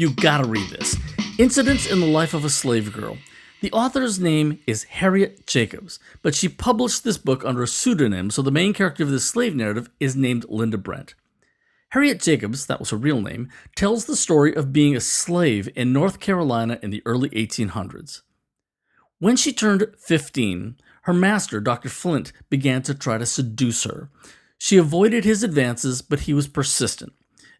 You gotta read this. Incidents in the Life of a Slave Girl. The author's name is Harriet Jacobs, but she published this book under a pseudonym, so the main character of this slave narrative is named Linda Brent. Harriet Jacobs, that was her real name, tells the story of being a slave in North Carolina in the early 1800s. When she turned 15, her master, Dr. Flint, began to try to seduce her. She avoided his advances, but he was persistent.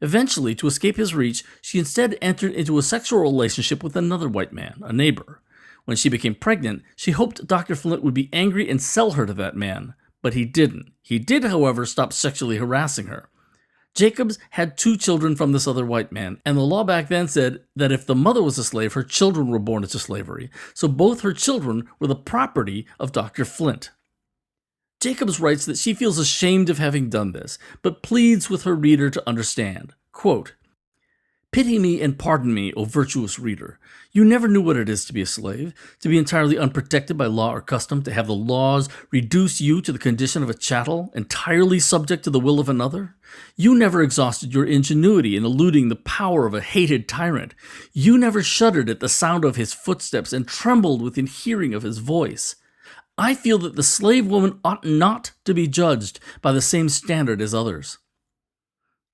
Eventually, to escape his reach, she instead entered into a sexual relationship with another white man, a neighbor. When she became pregnant, she hoped Dr. Flint would be angry and sell her to that man, but he didn't. He did, however, stop sexually harassing her. Jacobs had 2 children from this other white man, and the law back then said that if the mother was a slave, her children were born into slavery, so both her children were the property of Dr. Flint. Jacobs writes that she feels ashamed of having done this, but pleads with her reader to understand. Quote, "Pity me and pardon me, O virtuous reader. You never knew what it is to be a slave, to be entirely unprotected by law or custom, to have the laws reduce you to the condition of a chattel, entirely subject to the will of another. You never exhausted your ingenuity in eluding the power of a hated tyrant. You never shuddered at the sound of his footsteps and trembled within hearing of his voice. I feel that the slave woman ought not to be judged by the same standard as others."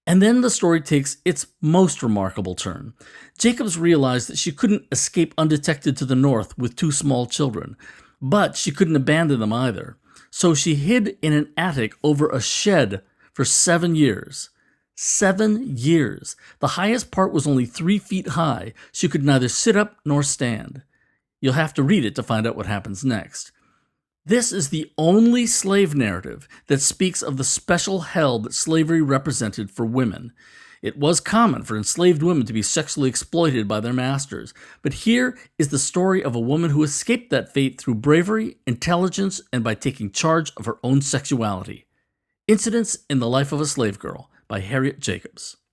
And then the story takes its most remarkable turn. Jacobs realized that she couldn't escape undetected to the north with 2 small children, but she couldn't abandon them either. So she hid in an attic over a shed for 7 years. 7 years. The highest part was only 3 feet high. She could neither sit up nor stand. You'll have to read it to find out what happens next. This is the only slave narrative that speaks of the special hell that slavery represented for women. It was common for enslaved women to be sexually exploited by their masters, but here is the story of a woman who escaped that fate through bravery, intelligence, and by taking charge of her own sexuality. Incidents in the Life of a Slave Girl by Harriet Jacobs.